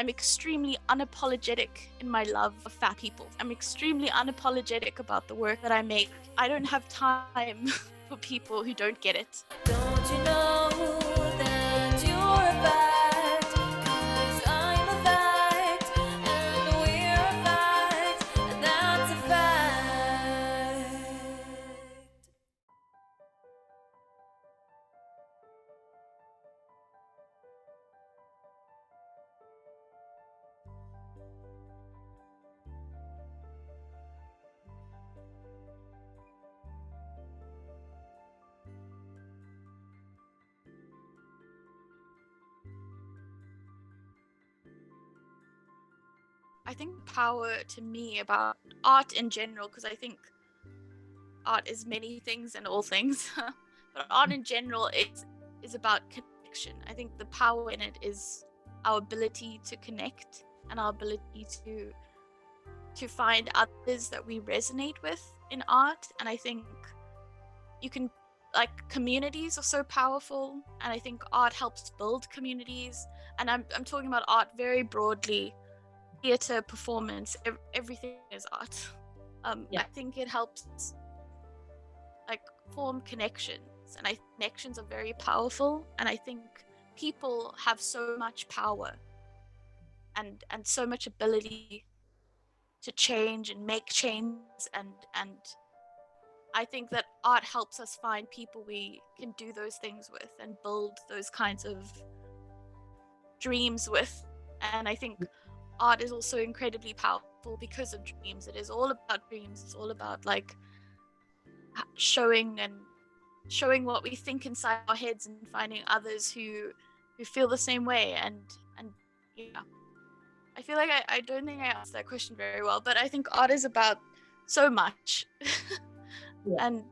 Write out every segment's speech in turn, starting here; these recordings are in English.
I'm extremely unapologetic in my love of fat people. I'm extremely unapologetic about the work that I make. I don't have time for people who don't get it. Don't you know that you're a fact? 'Cause I'm a fact, and we're a fact, and that's a fact. I think power to me about art in general, because I think art is many things and all things, but art in general is about connection. I think the power in it is our ability to connect and our ability to find others that we resonate with in art. And I think you can, like, communities are so powerful, and I think art helps build communities. And I'm talking about art very broadly. Theater, performance, everything is art. I think it helps like form connections, and connections are very powerful, and I think people have so much power and so much ability to change and make change, and I think that art helps us find people we can do those things with and build those kinds of dreams with. And I think art is also incredibly powerful because of dreams. It is all about dreams. It's all about like showing what we think inside our heads and finding others who feel the same way. And yeah, I feel like I don't think I answered that question very well, but I think art is about so much. and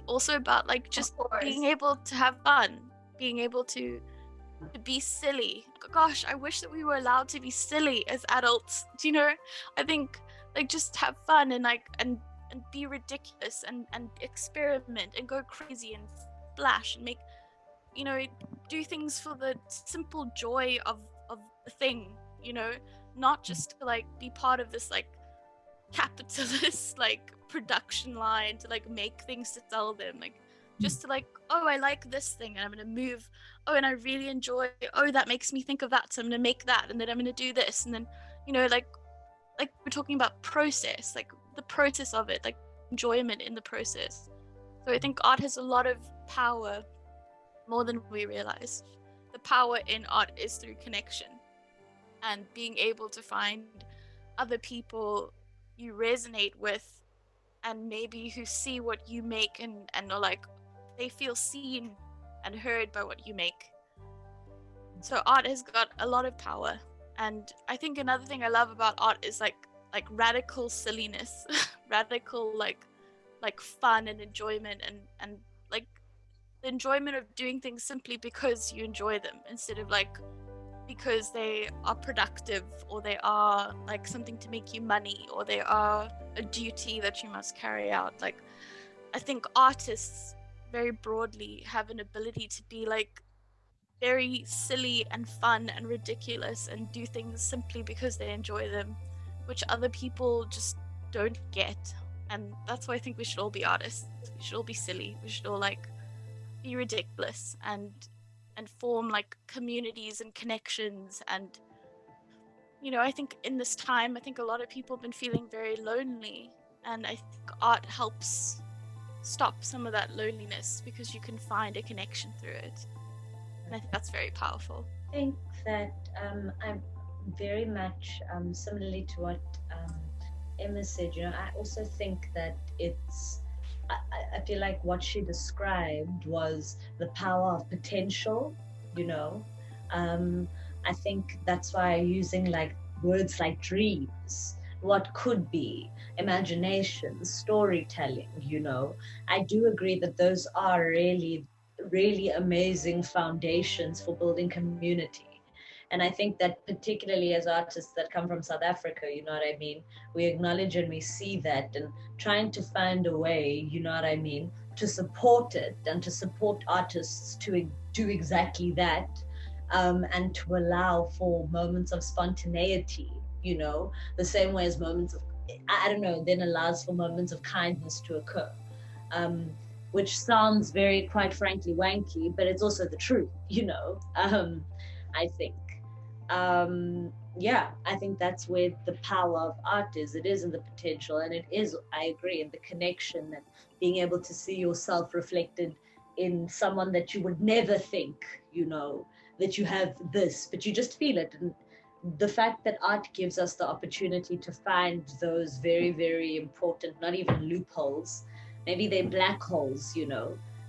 also about like just being able to have fun, being able to be silly. Gosh, I wish that we were allowed to be silly as adults. Do you know? I think like just have fun and like and be ridiculous and experiment and go crazy and splash and make, you know, do things for the simple joy of the thing, you know, not just to like be part of this like capitalist like production line to like make things to sell them, like just to like, oh, I like this thing and I'm gonna move, oh, and I really enjoy, oh, that makes me think of that, so I'm gonna make that, and then I'm gonna do this, and then, you know, like we're talking about process, like the process of it, like enjoyment in the process. So I think art has a lot of power, more than we realize. The power in art is through connection and being able to find other people you resonate with, and maybe who see what you make and are like, they feel seen and heard by what you make. So art has got a lot of power. And I think another thing I love about art is like radical silliness, radical like fun and enjoyment, and like the enjoyment of doing things simply because you enjoy them, instead of like because they are productive, or they are like something to make you money, or they are a duty that you must carry out. Like I think artists very broadly have an ability to be like very silly and fun and ridiculous and do things simply because they enjoy them, which other people just don't get. And that's why I think we should all be artists. We should all be silly. We should all like be ridiculous and form like communities and connections. And you know, I think in this time, I think a lot of people have been feeling very lonely, and I think art helps stop some of that loneliness because you can find a connection through it. And I think that's very powerful. I think that I'm very much similarly to what Emma said. You know, I also think that I feel like what she described was the power of potential, you know. I think that's why using like words like dreams, what could be, imagination, storytelling, you know. I do agree that those are really, really amazing foundations for building community. And I think that particularly as artists that come from South Africa, you know what I mean, we acknowledge and we see that, and trying to find a way, you know what I mean, to support it and to support artists to do exactly that. and to allow for moments of spontaneity, the same way as moments of, I don't know, then allows for moments of kindness to occur. Which sounds very, quite frankly, wanky, but it's also the truth, I think. Yeah, I think that's where the power of art is. It is in the potential, and it is, I agree, in the connection and being able to see yourself reflected in someone that you would never think, that you have this, but you just feel it. And the fact that art gives us the opportunity to find those very, very important, not even loopholes, maybe they're black holes,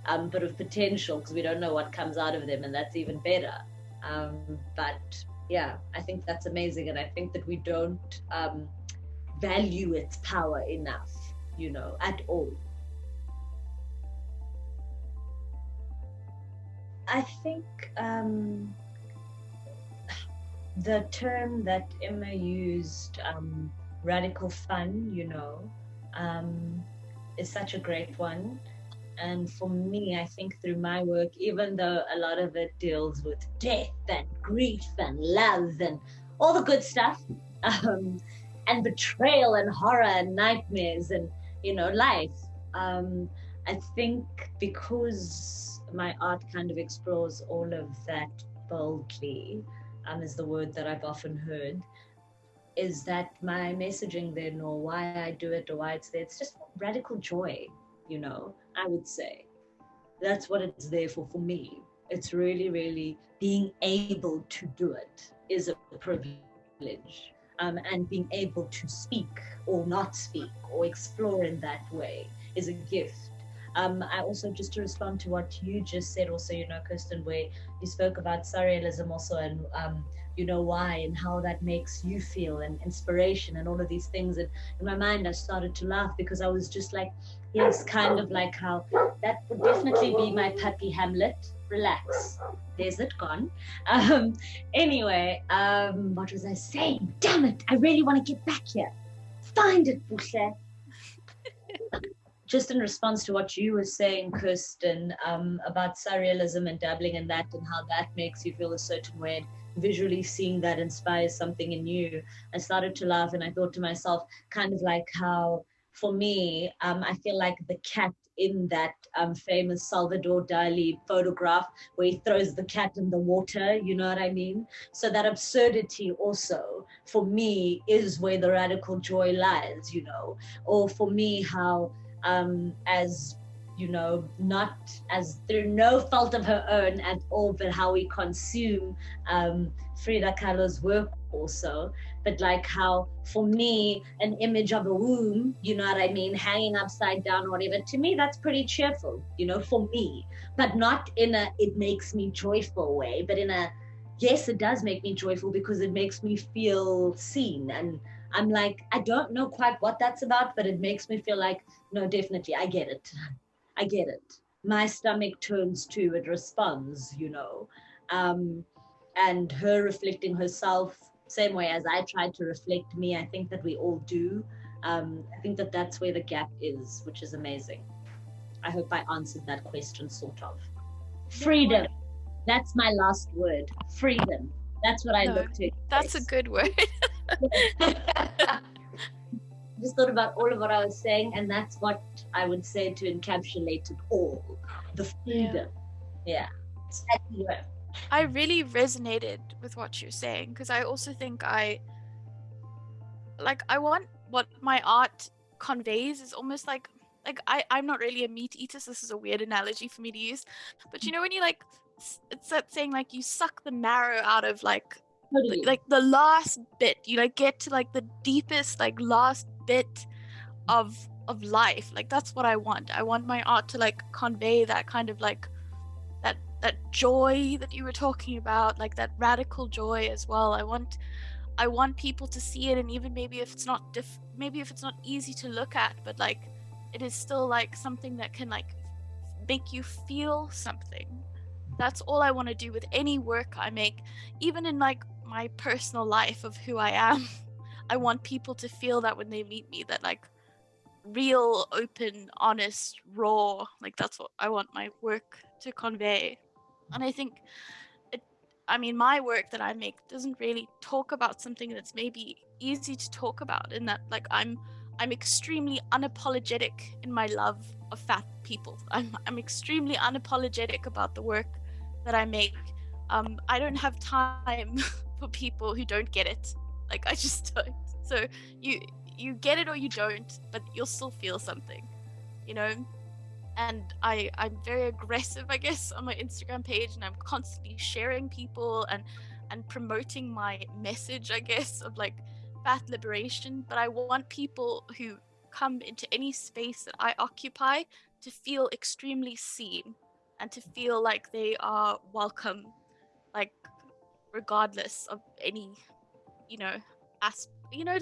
but of potential, because we don't know what comes out of them, and that's even better. But yeah, I think that's amazing, and I think that we don't value its power enough, at all. I think the term that Emma used, radical fun, is such a great one. And for me, I think through my work, even though a lot of it deals with death and grief and love and all the good stuff, and betrayal and horror and nightmares and, life, I think because my art kind of explores all of that boldly, is the word that I've often heard, is that my messaging then, or why I do it, or why it's there, it's just radical joy, I would say. That's what it's there for me. It's really, really being able to do it is a privilege. And being able to speak or not speak or explore in that way is a gift. I also, just to respond to what you just said also, Kirsten, where you spoke about surrealism also, and why and how that makes you feel, and inspiration and all of these things. And in my mind, I started to laugh because I was just like, yes, kind of like how that would definitely be my puppy Hamlet. Relax. There's it gone. Anyway, what was I saying? Damn it, I really want to get back here. Find it, Buhle. Just in response to what you were saying, Kirsten, about surrealism and dabbling in that, and how that makes you feel a certain way, and visually seeing that inspires something in you, I started to laugh, and I thought to myself, kind of like how, for me, I feel like the cat in that famous Salvador Dali photograph where he throws the cat in the water, you know what I mean? So that absurdity also, for me, is where the radical joy lies, or for me, how as not as through no fault of her own at all, but how we consume Frida Kahlo's work also, but like how, for me, an image of a womb, you know what I mean, hanging upside down or whatever, to me that's pretty cheerful, for me, but not in a it makes me joyful way, but in a yes, it does make me joyful because it makes me feel seen, and I'm like, I don't know quite what that's about, but it makes me feel like, no, definitely, I get it. I get it. My stomach turns to, it responds, and her reflecting herself, same way as I tried to reflect me. I think that we all do. I think that that's where the gap is, which is amazing. I hope I answered that question, sort of. Freedom. That's my last word. Freedom. That's what I look to. That's a good word. Just thought about all of what I was saying, and that's what I would say to encapsulate it all. The freedom. Yeah. Exactly. I really resonated with what you're saying, because I also think I want what my art conveys is almost like I'm not really a meat eater, so this is a weird analogy for me to use, but when you it's that saying, like, you suck the marrow out of Totally. like the last bit, you get to the deepest last bit of life. That's what I want. I want my art to convey that kind of that joy that you were talking about, that radical joy as well. I want people to see it, and even maybe if it's not easy to look at, but it is still something that can make you feel something. That's all I want to do with any work I make, even in my personal life of who I am. I want people to feel that when they meet me, that real, open, honest, raw, that's what I want my work to convey. And I think I mean, my work that I make doesn't really talk about something that's maybe easy to talk about, in that like I'm extremely unapologetic in my love of fat people. I'm extremely unapologetic about the work that I make. I don't have time for people who don't get it. Like, I just don't. So you get it or you don't, but you'll still feel something, you know? And I'm very aggressive, I guess, on my Instagram page, and I'm constantly sharing people and promoting my message, I guess, of like fat liberation. But I want people who come into any space that I occupy to feel extremely seen and to feel like they are welcome, like regardless of any, you know,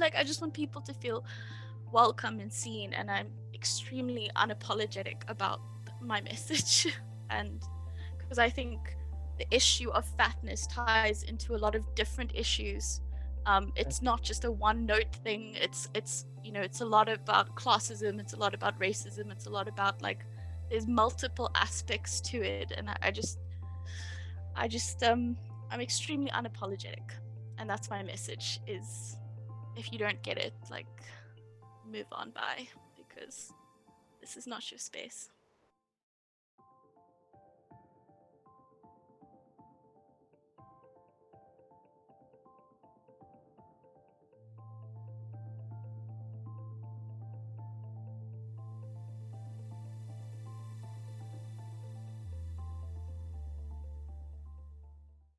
like I just want people to feel welcome and seen, and I'm extremely unapologetic about my message. And because I think the issue of fatness ties into a lot of different issues. It's not just a one note thing. It's it's a lot about classism, it's a lot about racism, it's a lot about like there's multiple aspects to it. And I'm extremely unapologetic, and that's my message. Is if you don't get it, like, move on by, because this is not your space.